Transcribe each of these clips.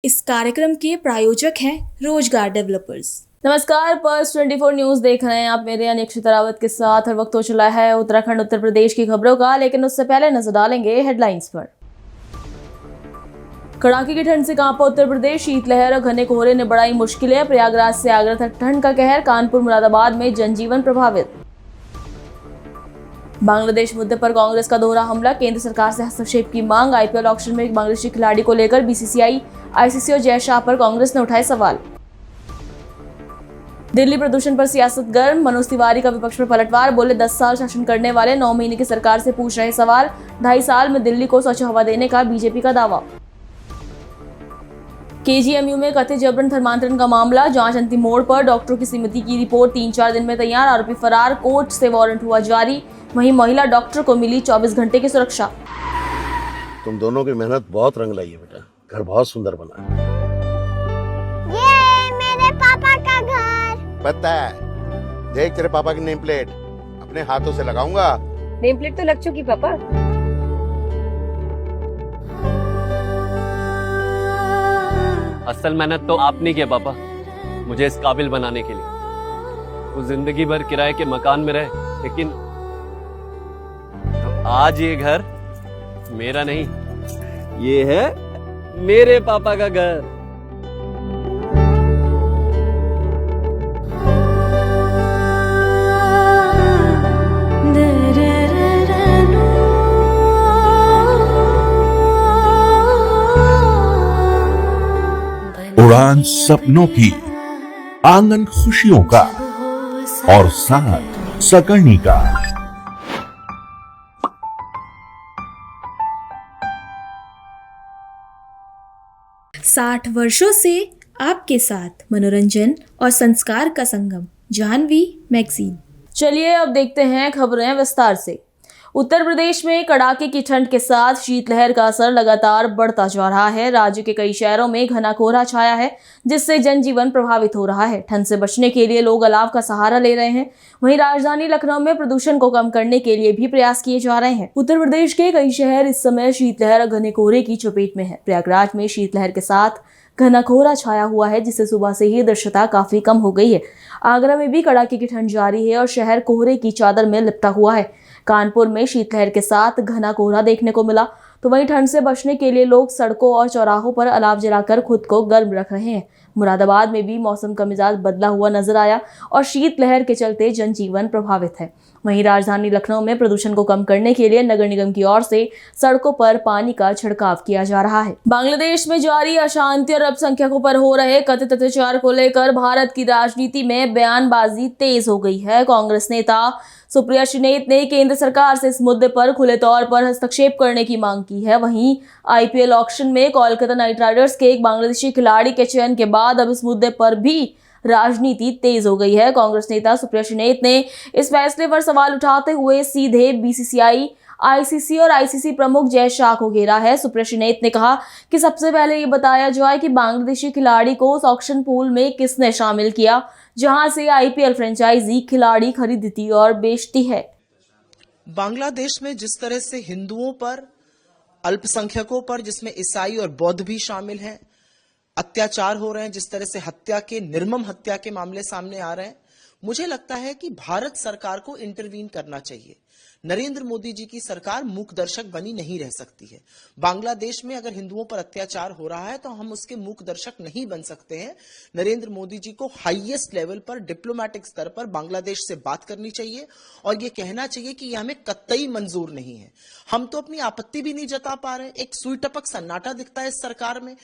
इस कार्यक्रम के प्रायोजक हैं रोजगार डेवलपर्स। नमस्कार, पल्स 24 न्यूज देख रहे हैं आप मेरे अनिक्षित रावत के साथ। हर वक्त हो चला है उत्तराखंड उत्तर प्रदेश की खबरों का, लेकिन उससे पहले नजर डालेंगे हेडलाइंस पर। कड़ाके की ठंड से कांपा उत्तर प्रदेश, शीतलहर और घने कोहरे ने बढ़ाई मुश्किलें। प्रयागराज से आगरा तक ठंड का कहर, कानपुर मुरादाबाद में जनजीवन प्रभावित। बांग्लादेश मुद्दे पर कांग्रेस का दोहरा हमला, केंद्र सरकार से हस्तक्षेप की मांग। आईपीएल ऑक्शन में एक बांग्लादेशी खिलाड़ी को लेकर बीसीसीआई, आईसीसी और जय शाह पर कांग्रेस ने उठाए सवाल। दिल्ली प्रदूषण पर सियासत गर्म, मनोज तिवारी का विपक्ष पर पलटवार, बोले 10 साल शासन करने वाले 9 महीने की सरकार से पूछ रहे सवाल। 2.5 साल में दिल्ली को स्वच्छ हवा देने का बीजेपी का दावा। केजीएमयू में कथित जबरन धर्मांतरण का मामला, जांच अंतिम मोड़ पर। डॉक्टरों की समिति की रिपोर्ट 3-4 दिन में तैयार, आरोपी फरार, कोर्ट से वारंट हुआ जारी। वहीं महिला डॉक्टर को मिली 24 घंटे की सुरक्षा। तुम दोनों की मेहनत बहुत रंग लाई है बेटा, घर बहुत सुंदर बना है। ये मेरे पापा का घर। पता है, देख तेरे पापा की नेम प्लेट अपने हाथों से लगाऊंगा। नेम प्लेट तो लग चुकी पापा। असल मेहनत तो आपने की है पापा, मुझे इस काबिल बनाने के लिए। वो जिंदगी भर किराए के मकान में रहे, लेकिन तो आज ये घर मेरा नहीं, ये है मेरे पापा का घर। उड़ान सपनों की, आंगन खुशियों का और साथ सकर्णी का। 60 वर्षों से आपके साथ मनोरंजन और संस्कार का संगम, जाह्नवी मैगजीन। चलिए अब देखते हैं खबरें विस्तार से। उत्तर प्रदेश में कड़ाके की ठंड के साथ शीतलहर का असर लगातार बढ़ता जा रहा है। राज्य के कई शहरों में घना कोहरा छाया है, जिससे जनजीवन प्रभावित हो रहा है। ठंड से बचने के लिए लोग अलाव का सहारा ले रहे हैं। वहीं राजधानी लखनऊ में प्रदूषण को कम करने के लिए भी प्रयास किए जा रहे हैं। उत्तर प्रदेश के कई शहर इस समय शीतलहर और घने कोहरे की चपेट में है। प्रयागराज में शीतलहर के साथ घना कोहरा छाया हुआ है, जिससे सुबह से ही दृश्यता काफी कम हो गई है। आगरा में भी कड़ाके की ठंड जारी है और शहर कोहरे की चादर में लिपटा हुआ है। कानपुर में शीतलहर के साथ घना कोहरा देखने को मिला, तो वहीं ठंड से बचने के लिए लोग सड़कों और चौराहों पर अलाव जलाकर खुद को गर्म रख रहे हैं। मुरादाबाद में भी मौसम का मिजाज बदला हुआ नजर आया और शीतलहर के चलते जनजीवन प्रभावित है। वहीं राजधानी लखनऊ में प्रदूषण को कम करने के लिए नगर निगम की ओर से सड़कों पर पानी का छिड़काव किया जा रहा है। बांग्लादेश में जारी अशांति और अल्पसंख्यकों पर हो रहे कथित अत्याचार को लेकर भारत की राजनीति में बयानबाजी तेज हो गई है। कांग्रेस नेता सुप्रिया श्रीनेत ने केंद्र सरकार से इस मुद्दे पर खुले तौर पर हस्तक्षेप करने की मांग की है। वहीं आईपीएल ऑक्शन में कोलकाता नाइट राइडर्स के एक बांग्लादेशी खिलाड़ी के चयन के बाद अब इस मुद्दे पर भी राजनीति तेज हो गई है। कांग्रेस नेता सुप्रिया श्रीनेत ने इस फैसले पर सवाल उठाते हुए सीधे बीसीसीआई, आईसीसी और आईसीसी प्रमुख जय शाह को घेरा है। सुप्रिया श्रीनेत ने कहा कि सबसे पहले ये बताया जाए कि बांग्लादेशी खिलाड़ी को उस ऑक्शन पूल में किसने शामिल किया, जहां से आईपीएल फ्रेंचाइजी खिलाड़ी खरीदती और बेचती है। बांग्लादेश में जिस तरह से हिंदुओं पर, अल्पसंख्यकों पर, जिसमें ईसाई और बौद्ध भी शामिल हैं, अत्याचार हो रहे हैं, जिस तरह से हत्या के, निर्मम हत्या के मामले सामने आ रहे हैं, मुझे लगता है कि भारत सरकार को इंटरवीन करना चाहिए। नरेंद्र मोदी जी की सरकार मूक दर्शक बनी नहीं रह सकती है। बांग्लादेश में अगर हिंदुओं पर अत्याचार हो रहा है तो हम उसके मूक दर्शक नहीं बन सकते हैं। नरेंद्र मोदी जी को हाईएस्ट लेवल पर, डिप्लोमेटिक स्तर पर बांग्लादेश से बात करनी चाहिए और ये कहना चाहिए कि ये हमें कतई मंजूर नहीं है। हम तो अपनी आपत्ति भी नहीं जता पा रहे। एक सुई टपक सन्नाटा दिखता है इस सरकार में।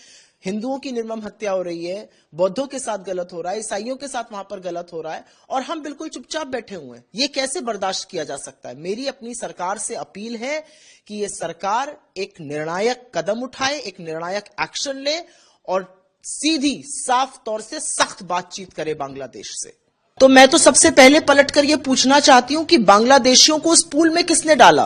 हिंदुओं की निर्मम हत्या हो रही है, बौद्धों के साथ गलत हो रहा है, ईसाइयों के साथ वहां पर गलत हो रहा है और हम बिल्कुल चुपचाप बैठे हुए हैं। ये कैसे बर्दाश्त किया जा सकता है? मेरी अपनी सरकार से अपील है कि ये सरकार एक निर्णायक कदम उठाए, एक निर्णायक एक्शन ले और सीधी साफ तौर से सख्त बातचीत करे बांग्लादेश से। तो मैं तो सबसे पहले पलटकर यह पूछना चाहती हूं कि बांग्लादेशियों को उस पूल में किसने डाला?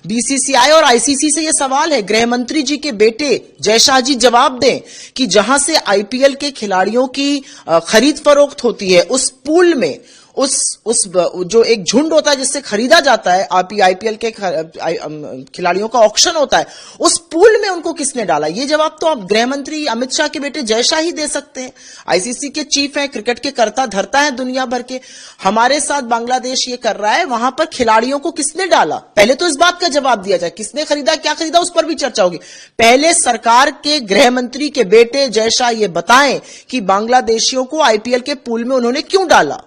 बीसीसीआई और आईसीसी से यह सवाल है। गृह मंत्री जी के बेटे जय शाह जी जवाब दें कि जहां से आईपीएल के खिलाड़ियों की खरीद फरोख्त होती है, उस पूल में उस जो एक झुंड होता है जिससे खरीदा जाता है, आईपीएल के खिलाड़ियों का ऑक्शन होता है, उस पूल में उनको किसने डाला? ये जवाब तो आप गृह मंत्री अमित शाह के बेटे जय शाह ही दे सकते हैं। आईसीसी के चीफ हैं, क्रिकेट के कर्ता धर्ता है दुनिया भर के। हमारे साथ बांग्लादेश ये कर रहा है, वहां पर खिलाड़ियों को किसने डाला? पहले तो इस बात का जवाब दिया जाए, किसने खरीदा, क्या खरीदा, उस पर भी चर्चा होगी। पहले सरकार के गृह मंत्री के बेटे जय शाह ये बताएं कि बांग्लादेशियों को आईपीएल के पूल में उन्होंने क्यों डाला।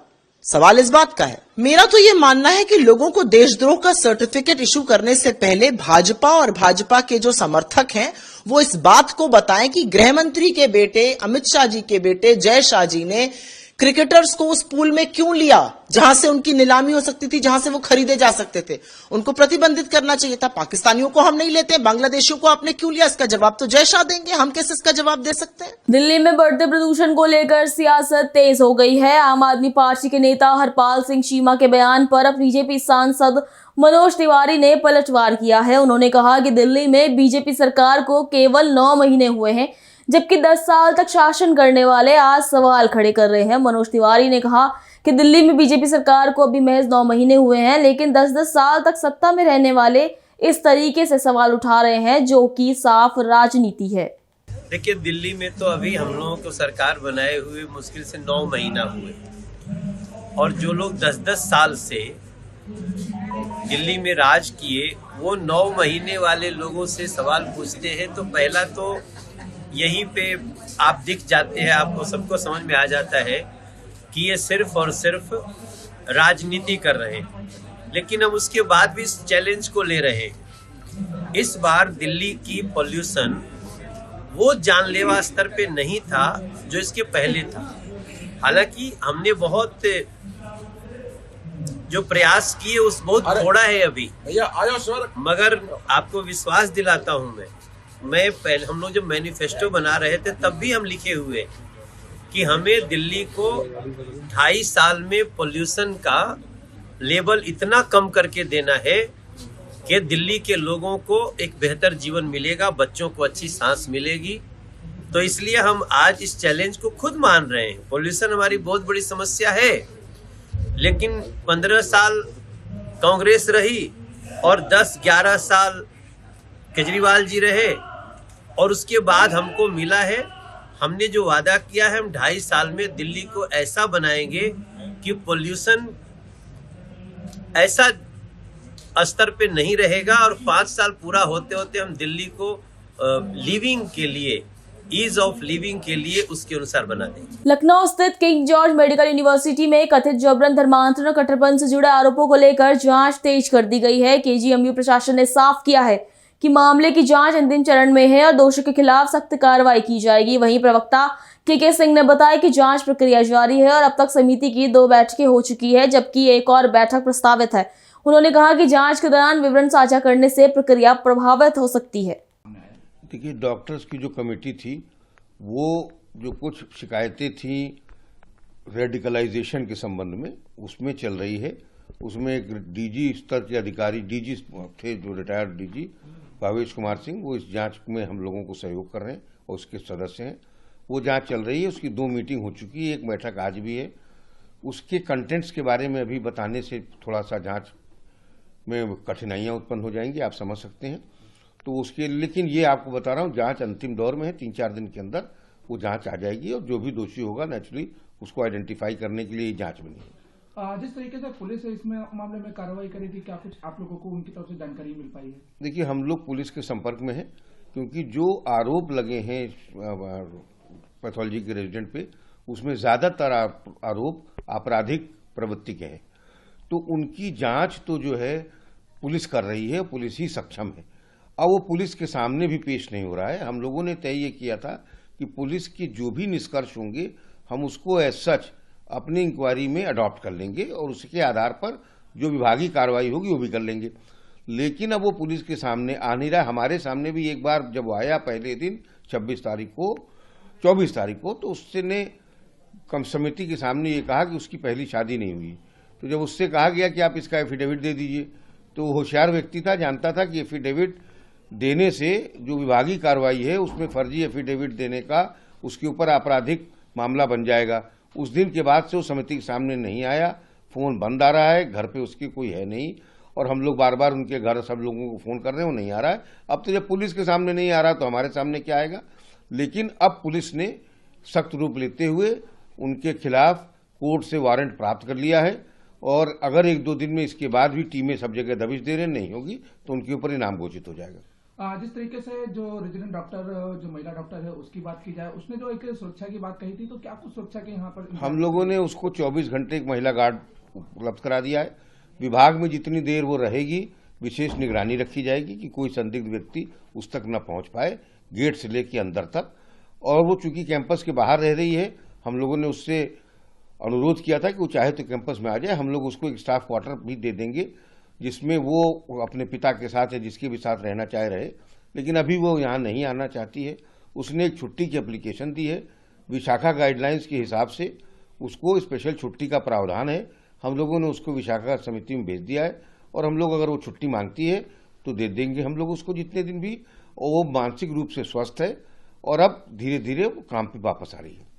सवाल इस बात का है। मेरा तो यह मानना है कि लोगों को देशद्रोह का सर्टिफिकेट इशू करने से पहले भाजपा और भाजपा के जो समर्थक हैं वो इस बात को बताएं कि गृह मंत्री के बेटे अमित शाह जी के बेटे जय शाह जी ने क्रिकेटर्स को उस पूल में क्यों लिया जहां से उनकी नीलामी हो सकती थी, जहां से वो खरीदे जा सकते थे। उनको प्रतिबंधित करना चाहिए था। पाकिस्तानियों को हम नहीं लेते, बांग्लादेशियों को आपने क्यों लिया? इसका जवाब तो जय शाह देंगे, हम कैसे इसका जवाब दे सकते हैं? दिल्ली में बढ़ते प्रदूषण को लेकर सियासत तेज हो गई है। आम आदमी पार्टी के नेता हरपाल सिंह चीमा के बयान पर अब बीजेपी सांसद मनोज तिवारी ने पलटवार किया है। उन्होंने कहा कि दिल्ली में बीजेपी सरकार को केवल 9 महीने हुए हैं, जबकि 10 साल तक शासन करने वाले आज सवाल खड़े कर रहे हैं। मनोज तिवारी ने कहा कि दिल्ली में बीजेपी सरकार को अभी महज 9 महीने हुए हैं, लेकिन 10-10 साल तक सत्ता में रहने वाले इस तरीके से सवाल उठा रहे हैं, जो कि साफ राजनीति है। देखिए, दिल्ली में तो अभी हम लोगों को सरकार बनाए हुए मुश्किल से 9 महीना हुए, और जो लोग 10-10 साल से दिल्ली में राज किए वो 9 महीने वाले लोगों से सवाल पूछते हैं, तो पहला तो यहीं पे आप दिख जाते हैं, आपको सबको समझ में आ जाता है कि ये सिर्फ और सिर्फ राजनीति कर रहे हैं। लेकिन हम उसके बाद भी इस चैलेंज को ले रहे हैं। इस बार दिल्ली की पॉल्यूशन वो जानलेवा स्तर पे नहीं था जो इसके पहले था। हालांकि हमने बहुत जो प्रयास किए उस बहुत थोड़ा है अभी, मगर आपको विश्वास दिलाता हूं मैं पहले हम लोग जब मैनिफेस्टो बना रहे थे तब भी हम लिखे हुए कि हमें दिल्ली को 2.5 साल में पोल्यूशन का लेवल इतना कम करके देना है कि दिल्ली के लोगों को एक बेहतर जीवन मिलेगा, बच्चों को अच्छी सांस मिलेगी। तो इसलिए हम आज इस चैलेंज को खुद मान रहे हैं। पोल्यूशन हमारी बहुत बड़ी समस्या है, लेकिन 15 साल कांग्रेस रही और 10-11 साल केजरीवाल जी रहे, और उसके बाद हमको मिला है, हमने जो वादा किया है, हम 2.5 साल में दिल्ली को ऐसा बनाएंगे कि पोल्यूशन ऐसा स्तर पे नहीं रहेगा, और 5 साल पूरा होते होते हम दिल्ली को लिविंग के लिए, ईज ऑफ लिविंग के लिए उसके अनुसार बना देंगे। लखनऊ स्थित किंग जॉर्ज मेडिकल यूनिवर्सिटी में कथित जबरन धर्मांतरण और कट्टरपंथ से जुड़े आरोपों को लेकर जांच तेज कर दी गई है। केजीएमयू प्रशासन ने साफ किया है कि मामले की जांच अंतिम चरण में है और दोषियों के खिलाफ सख्त कार्रवाई की जाएगी। वहीं प्रवक्ता के सिंह ने बताया कि जांच प्रक्रिया जारी है और अब तक समिति की 2 बैठकें हो चुकी है, जबकि एक और बैठक प्रस्तावित है। उन्होंने कहा कि जांच के दौरान विवरण साझा करने से प्रक्रिया प्रभावित हो सकती है। देखिए, डॉक्टर्स की जो कमेटी थी वो जो कुछ शिकायतें थी रेडिकलाइजेशन के संबंध में उसमें चल रही है। उसमें एक डीजी स्तर के अधिकारी, डीजी थे जो रिटायर्ड डीजी भावेश कुमार सिंह, वो इस जांच में हम लोगों को सहयोग कर रहे हैं और उसके सदस्य हैं। वो जांच चल रही है, उसकी 2 मीटिंग हो चुकी है, एक बैठक आज भी है। उसके कंटेंट्स के बारे में अभी बताने से थोड़ा सा जांच में कठिनाइयां उत्पन्न हो जाएंगी, आप समझ सकते हैं। तो उसके, लेकिन ये आपको बता रहा हूँ, जांच अंतिम दौर में है। 3-4 दिन के अंदर वो जांच आ जाएगी और जो भी दोषी होगा नेचुरली उसको आइडेंटिफाई करने के लिए जांच बनी है। जिस तरीके से पुलिस इसमें मामले में कार्रवाई करेगी, क्या कुछ आप लोगों को उनकी तरफ से जानकारी मिल पाई है? देखिए, हम लोग पुलिस के संपर्क में हैं, क्योंकि जो आरोप लगे हैं पैथोलॉजी के रेजिडेंट पे, उसमें ज्यादातर आरोप आपराधिक प्रवृत्ति के हैं। तो उनकी जांच तो जो है पुलिस कर रही है, पुलिस ही सक्षम है। अब वो पुलिस के सामने भी पेश नहीं हो रहा है। हम लोगों ने तय ये किया था कि पुलिस के जो भी निष्कर्ष होंगे हम उसको एज सच अपनी इंक्वायरी में अडॉप्ट कर लेंगे और उसके आधार पर जो विभागीय कार्रवाई होगी वो भी कर लेंगे। लेकिन अब वो पुलिस के सामने आ नहीं रहा। हमारे सामने भी एक बार जब आया पहले दिन 24 तारीख को, तो उसने समिति के सामने ये कहा कि उसकी पहली शादी नहीं हुई। तो जब उससे कहा गया कि आप इसका एफिडेविट दे दीजिए, तो होशियार व्यक्ति था, जानता था कि एफिडेविट देने से जो विभागीय कार्रवाई है उसमें फर्जी एफिडेविट देने का उसके ऊपर आपराधिक मामला बन जाएगा। उस दिन के बाद से वो समिति के सामने नहीं आया। फ़ोन बंद आ रहा है, घर पे उसकी कोई है नहीं, और हम लोग बार बार उनके घर सब लोगों को फ़ोन कर रहे हैं, वो नहीं आ रहा है। अब तो जब पुलिस के सामने नहीं आ रहा तो हमारे सामने क्या आएगा। लेकिन अब पुलिस ने सख्त रूप लेते हुए उनके खिलाफ कोर्ट से वारंट प्राप्त कर लिया है, और अगर 1-2 दिन में इसके बाद भी टीमें सब जगह दबिश दे रहे नहीं होगी तो उनके ऊपर इनाम घोषित हो जाएगा। जिस तरीके से जो रेजिडेंट डॉक्टर, जो महिला डॉक्टर है, उसकी बात की जाए, उसने जो एक सुरक्षा की बात कही थी, तो क्या कुछ सुरक्षा के यहाँ पर हम लोगों ने उसको 24 घंटे एक महिला गार्ड उपलब्ध करा दिया है। विभाग में जितनी देर वो रहेगी विशेष निगरानी रखी जाएगी कि कोई संदिग्ध व्यक्ति उस तक न पहुंच पाए, गेट से लेकर अंदर तक। और वो चूंकि कैंपस के बाहर रह रही है, हम लोगों ने उससे अनुरोध किया था कि वो चाहे तो कैंपस में आ जाए। हम लोग उसको एक स्टाफ क्वार्टर भी दे देंगे जिसमें वो अपने पिता के साथ या जिसके भी साथ रहना चाह रहे, लेकिन अभी वो यहाँ नहीं आना चाहती है। उसने एक छुट्टी की एप्लीकेशन दी है, विशाखा गाइडलाइंस के हिसाब से उसको स्पेशल छुट्टी का प्रावधान है। हम लोगों ने उसको विशाखा समिति में भेज दिया है, और हम लोग अगर वो छुट्टी मांगती है तो दे देंगे हम लोग उसको जितने दिन भी। और वो मानसिक रूप से स्वस्थ है और अब धीरे धीरे वो काम पे वापस आ रही है।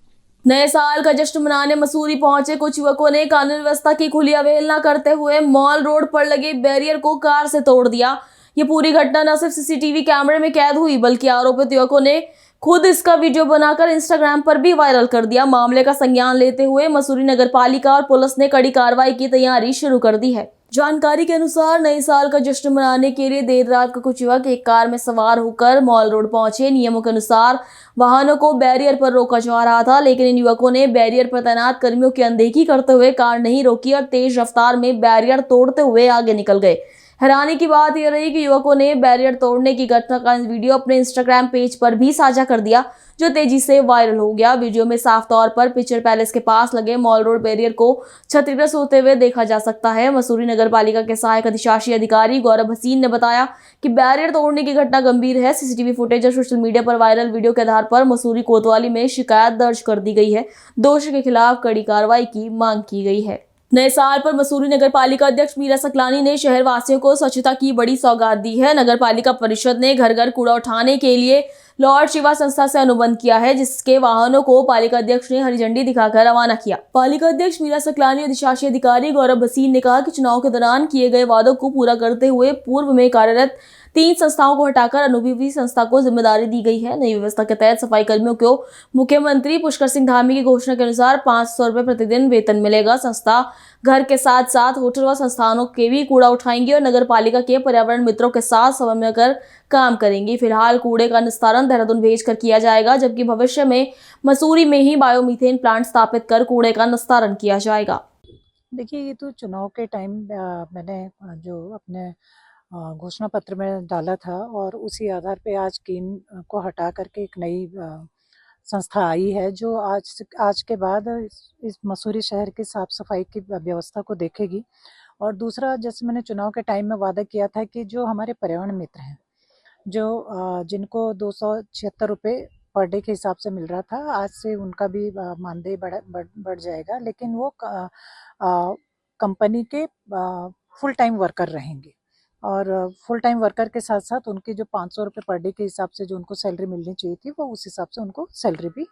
नए साल का जश्न मनाने मसूरी पहुंचे कुछ युवकों ने कानून व्यवस्था की खुली अवहेलना करते हुए मॉल रोड पर लगे बैरियर को कार से तोड़ दिया। ये पूरी घटना न सिर्फ सीसीटीवी कैमरे में कैद हुई, बल्कि आरोपित युवकों ने खुद इसका वीडियो बनाकर इंस्टाग्राम पर भी वायरल कर दिया। मामले का संज्ञान लेते हुए मसूरी नगर पालिका और पुलिस ने कड़ी कार्रवाई की तैयारी शुरू कर दी है। जानकारी के अनुसार नए साल का जश्न मनाने के लिए देर रात को कुछ युवक एक कार में सवार होकर मॉल रोड पहुंचे। नियमों के अनुसार वाहनों को बैरियर पर रोका जा रहा था, लेकिन इन युवकों ने बैरियर पर तैनात कर्मियों की अनदेखी करते हुए कार नहीं रोकी और तेज रफ्तार में बैरियर तोड़ते हुए आगे निकल गए। हैरानी की बात यह रही कि युवकों ने बैरियर तोड़ने की घटना का वीडियो अपने इंस्टाग्राम पेज पर भी साझा कर दिया, जो तेजी से वायरल हो गया। वीडियो में साफ तौर पर पिक्चर पैलेस के पास लगे मॉल रोड बैरियर को क्षतिग्रस्त होते हुए देखा जा सकता है। मसूरी नगर पालिका के सहायक अधिशासी अधिकारी गौरव हसीन ने बताया कि बैरियर तोड़ने की घटना गंभीर है। सीसीटीवी फुटेज और सोशल मीडिया पर वायरल वीडियो के आधार पर मसूरी कोतवाली में शिकायत दर्ज कर दी गई है। दोषी के खिलाफ कड़ी कार्रवाई की मांग की गई है। नए साल पर मसूरी नगर पालिका अध्यक्ष मीरा सकलानी ने शहर वासियों को स्वच्छता की बड़ी सौगात दी है। नगर पालिका परिषद ने घर घर कूड़ा उठाने के लिए लॉर्ड शिवा संस्था से अनुबंध किया है, जिसके वाहनों को पालिका अध्यक्ष ने हरी झंडी दिखाकर रवाना किया। पालिका अध्यक्ष मीरा सकलानी और अधिशासी अधिकारी गौरव हसीन ने कहा कि चुनाव के दौरान किए गए वादों को पूरा करते हुए पूर्व में कार्यरत 3 संस्थाओं को हटाकर अनुभवी संस्था को जिम्मेदारी दी गई है। नई व्यवस्था के तहत सफाई कर्मियों को मुख्यमंत्री पुष्कर सिंह धामी की घोषणा के अनुसार 500 रुपए प्रतिदिन वेतन मिलेगा। संस्था घर के साथ साथ होटल व संस्थानों के भी कूड़ा उठाएंगी और नगर पालिका के पर्यावरण मित्रों के साथ समन्वय कर काम करेंगी। फिलहाल कूड़े का निस्तारण देहरादून भेजकर किया जाएगा, जबकि भविष्य में मसूरी में ही बायोमीथेन प्लांट स्थापित कर कूड़े का निस्तारण किया जाएगा। देखिए, ये तो चुनाव के टाइम मैंने जो अपने घोषणा पत्र में डाला था, और उसी आधार पे आज कीम को हटा करके एक नई संस्था आई है जो आज के बाद इस मसूरी शहर की साफ सफाई की व्यवस्था को देखेगी। और दूसरा, जैसे मैंने चुनाव के टाइम में वादा किया था कि जो हमारे पर्यावरण मित्र हैं, जो जिनको 276 रुपये पर डे के हिसाब से मिल रहा था, आज से उनका भी मानदेय बढ़ जाएगा, लेकिन वो कंपनी के फुल टाइम वर्कर रहेंगे। और फुल टाइम वर्कर के साथ साथ उनकी जो 500 रुपये पर डे के हिसाब से जो उनको सैलरी मिलनी चाहिए थी, वो उस हिसाब से उनको सैलरी भी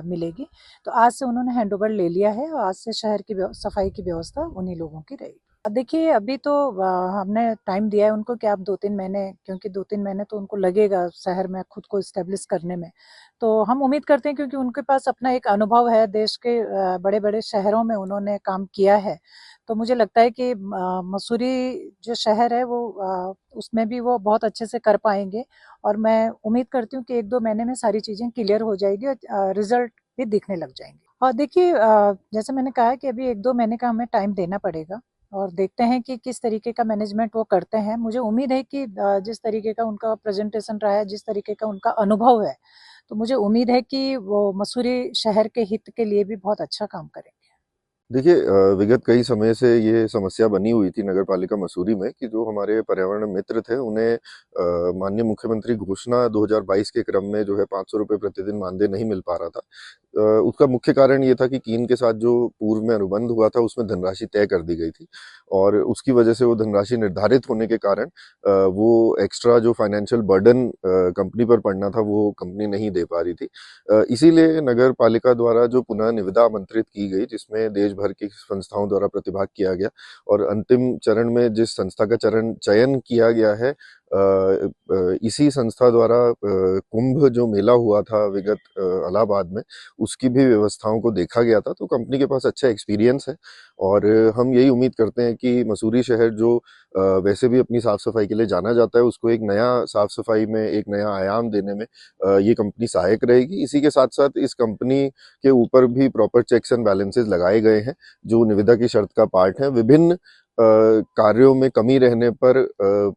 मिलेगी। तो आज से उन्होंने हैंडओवर ले लिया है और आज से शहर की सफाई की व्यवस्था उन्हीं लोगों की रहेगी। देखिए, अभी तो हमने टाइम दिया है उनको कि आप 2-3 महीने, क्योंकि 2-3 महीने तो उनको लगेगा शहर में खुद को इस्टेब्लिश करने में। तो हम उम्मीद करते हैं, क्योंकि उनके पास अपना एक अनुभव है, देश के बड़े बड़े शहरों में उन्होंने काम किया है, तो मुझे लगता है कि मसूरी जो शहर है वो उसमें भी वो बहुत अच्छे से कर पाएंगे। और मैं उम्मीद करती हूँ कि 1-2 महीने में सारी चीज़ें क्लियर हो जाएगी और रिजल्ट भी दिखने लग जाएंगे। और देखिए, जैसे मैंने कहा कि अभी 1-2 महीने का हमें टाइम देना पड़ेगा और देखते हैं कि किस तरीके का मैनेजमेंट वो करते हैं। मुझे उम्मीद है कि जिस तरीके का उनका प्रेजेंटेशन रहा है, जिस तरीके का उनका अनुभव है, तो मुझे उम्मीद है कि वो मसूरी शहर के हित के लिए भी बहुत अच्छा काम करेंगे। देखिए, विगत कई समय से ये समस्या बनी हुई थी नगर पालिका मसूरी में कि जो हमारे पर्यावरण मित्र थे उन्हें माननीय मुख्यमंत्री घोषणा 2022 के क्रम में जो है 500 रुपये प्रतिदिन मानदेय नहीं मिल पा रहा था। उसका मुख्य कारण ये था कि कीन के साथ जो पूर्व में अनुबंध हुआ था उसमें धनराशि तय कर दी गई थी और उसकी वजह से वो धनराशि निर्धारित होने के कारण वो एक्स्ट्रा जो फाइनेंशियल बर्डन कंपनी पर पड़ना था वो कंपनी नहीं दे पा रही थी। इसीलिए नगर पालिका द्वारा जो पुनः निविदा आमंत्रित की गई, जिसमें देश भर की संस्थाओं द्वारा प्रतिभाग किया गया और अंतिम चरण में जिस संस्था का चयन किया गया है, इसी संस्था द्वारा कुंभ जो मेला हुआ था विगत इलाहाबाद में, उसकी भी व्यवस्थाओं को देखा गया था। तो कंपनी के पास अच्छा एक्सपीरियंस है और हम यही उम्मीद करते हैं कि मसूरी शहर जो वैसे भी अपनी साफ सफाई के लिए जाना जाता है, उसको एक नया साफ सफाई में एक नया आयाम देने में ये कंपनी सहायक रहेगी। इसी के साथ साथ इस कंपनी के ऊपर भी प्रॉपर चेक्स एंड बैलेंसेस लगाए गए हैं जो निविदा की शर्त का पार्ट है। विभिन्न कार्यों में कमी रहने पर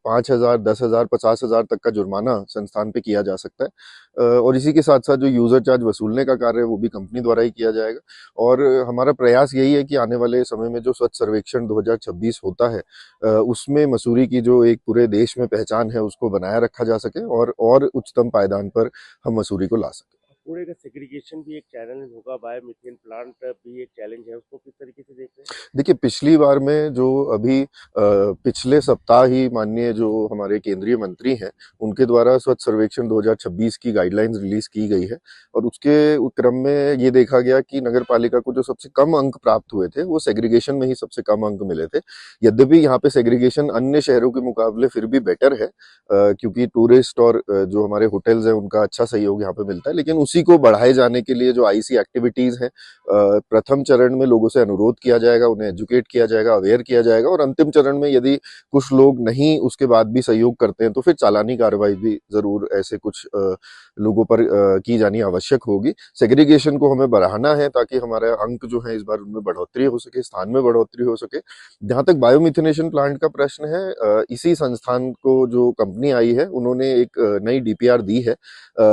5,000, 10,000, 50,000 तक का जुर्माना संस्थान पे किया जा सकता है और इसी के साथ साथ जो यूजर चार्ज वसूलने का कार्य है वो भी कंपनी द्वारा ही किया जाएगा। और हमारा प्रयास यही है कि आने वाले समय में जो स्वच्छ सर्वेक्षण 2026 होता है उसमें मसूरी की जो एक पूरे देश में पहचान है उसको बनाया रखा जा सके और उच्चतम पायदान पर हम मसूरी को ला सकें। कूड़े का सेग्रीगेशन भी एक चैलेंज होगा, बायोमीथेन प्लांट भी एक चैलेंज है, उसको किस तरीके से देख रहे हैं? देखिए, पिछली बार में जो अभी पिछले सप्ताह ही माननीय जो हमारे केंद्रीय मंत्री हैं उनके द्वारा स्वच्छ सर्वेक्षण 2026 की गाइडलाइंस रिलीज की गई है और उसके क्रम में ये देखा गया कि नगर पालिका को जो सबसे कम अंक प्राप्त हुए थे वो सेग्रीगेशन में ही सबसे कम अंक मिले थे। यद्यपि यहाँ पे सेग्रीगेशन अन्य शहरों के मुकाबले फिर भी बेटर है क्योंकि टूरिस्ट और जो हमारे होटल्स हैं उनका अच्छा सहयोग यहाँ पे मिलता है, लेकिन उसी को बढ़ाए जाने के लिए जो आईसी एक्टिविटीज हैं प्रथम चरण में लोगों से अनुरोध किया जाएगा, उन्हें एजुकेट किया जाएगा, अवेयर किया जाएगा और अंतिम चरण में यदि कुछ लोग नहीं उसके बाद भी सहयोग करते हैं तो फिर चालानी कार्रवाई भी जरूर ऐसे कुछ लोगों पर की जानी आवश्यक होगी। सेग्रीगेशन को हमें बढ़ाना है ताकि हमारे अंक जो है इस बार उनमें बढ़ोतरी हो सके, स्थान में बढ़ोतरी हो सके। जहां तक बायोमिथेनेशन प्लांट का प्रश्न है, इसी संस्थान को जो कंपनी आई है उन्होंने एक नई डीपीआर दी है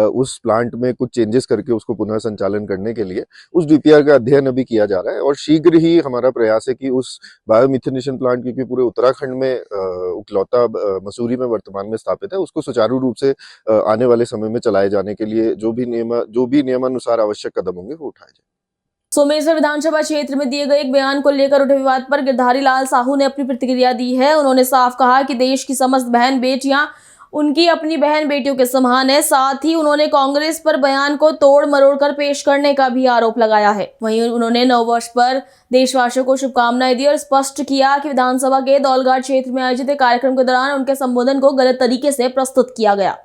उस प्लांट में कुछ चेंजेस करके उसको पुनः संचालन करने के लिए। उस डीपीआर का अध्ययन अभी किया जा रहा है और शीघ्र ही हमारा प्रयास है कि उस बायोमिथेनेशन प्लांट, क्योंकि पूरे उत्तराखंड में इकलौता मसूरी में वर्तमान में स्थापित है, उसको सुचारू रूप से आने वाले समय में चलाए जाने के लिए जो भी नियमानुसार आवश्यक कदम होंगे वो उठाए जाए। सोमेश्वर विधानसभा क्षेत्र में दिए गए एक बयान को लेकर उठे विवाद पर गिरधारी लाल साहू ने अपनी प्रतिक्रिया दी है। उन्होंने साफ कहा कि देश की समस्त बहन बेटियां उनकी अपनी बहन बेटियों के समान है। साथ ही उन्होंने कांग्रेस पर बयान को तोड़ मरोड़ कर पेश करने का भी आरोप लगाया है। वहीं उन्होंने नववर्ष पर देशवासियों को शुभकामनाएं दी और स्पष्ट किया कि विधानसभा के दौलघाट क्षेत्र में आयोजित एक कार्यक्रम के दौरान उनके संबोधन को गलत तरीके से प्रस्तुत किया गया।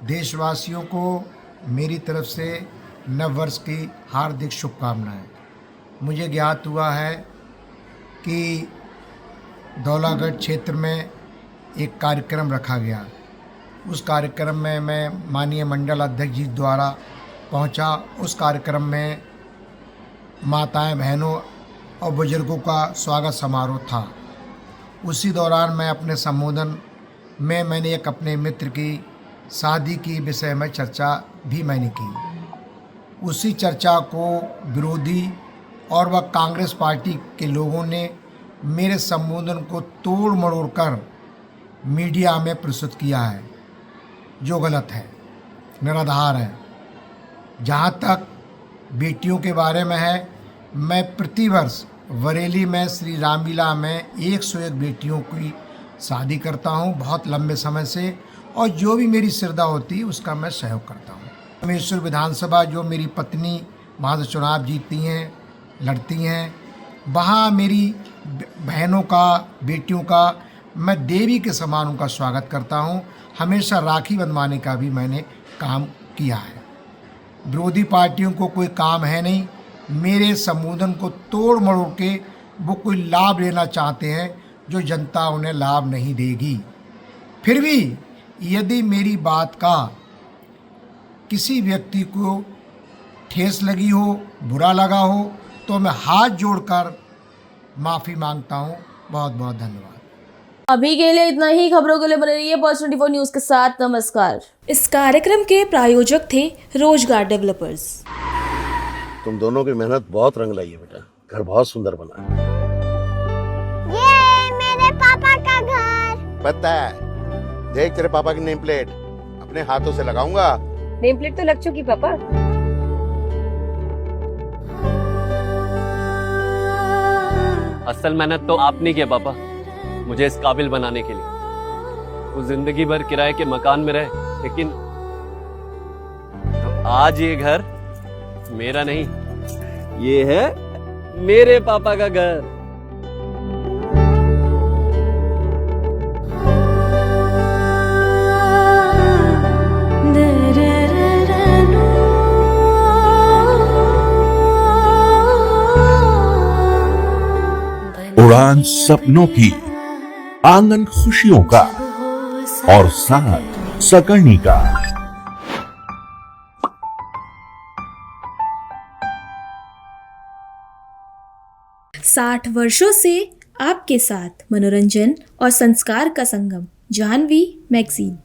देशवासियों को मेरी तरफ से नव वर्ष की हार्दिक शुभकामनाएं। मुझे ज्ञात हुआ है कि दौलागढ़ क्षेत्र में एक कार्यक्रम रखा गया। उस कार्यक्रम में मैं माननीय मंडल अध्यक्ष जी द्वारा पहुंचा। उस कार्यक्रम में माताएं, बहनों और बुजुर्गों का स्वागत समारोह था। उसी दौरान मैं अपने संबोधन में मैंने एक अपने मित्र की शादी की विषय में चर्चा भी मैंने की। उसी चर्चा को विरोधी और वह कांग्रेस पार्टी के लोगों ने मेरे संबोधन को तोड़ मरोड़ कर मीडिया में प्रस्तुत किया है, जो गलत है, निराधार है। जहाँ तक बेटियों के बारे में है, मैं प्रतिवर्ष बरेली में श्री रामलीला में 101 बेटियों की शादी करता हूँ बहुत लंबे समय से, और जो भी मेरी श्रद्धा होती है उसका मैं सहयोग करता हूँ। सोमेश्वर विधानसभा जो मेरी पत्नी वहाँ से चुनाव जीतती हैं, लड़ती हैं, वहाँ मेरी बहनों का, बेटियों का मैं देवी के समान उनका स्वागत करता हूँ। हमेशा राखी बंधवाने का भी मैंने काम किया है। विरोधी पार्टियों को कोई काम है नहीं, मेरे संबोधन को तोड़ मरोड़ के वो कोई लाभ लेना चाहते हैं जो जनता उन्हें लाभ नहीं देगी। फिर भी यदि मेरी बात का किसी व्यक्ति को ठेस लगी हो, बुरा लगा हो, तो मैं हाथ जोड़कर माफ़ी मांगता हूँ। बहुत बहुत धन्यवाद। अभी के लिए इतना ही। खबरों के लिए बने रहिए Pulse 24 न्यूज के साथ। नमस्कार। इस कार्यक्रम के प्रायोजक थे रोजगार डेवलपर्स। तुम दोनों की मेहनत बहुत रंग लाई है बेटा, घर बहुत सुंदर बना है। ये मेरे पापा का घर। पता है, देख तेरे पापा की नेम प्लेट अपने हाथों से लगाऊंगा नेम प्लेट तो लग चुकी पापा। असल मेहनत तो आपने की है पापा, मुझे इस काबिल बनाने के लिए। वो जिंदगी भर किराए के मकान में रहे, लेकिन तो आज ये घर मेरा नहीं, ये है मेरे पापा का घर। उड़ान सपनों की, आंगन खुशियों का और साथ सकर्णी का। 60 वर्षों से आपके साथ मनोरंजन और संस्कार का संगम, जाह्नवी मैगजीन।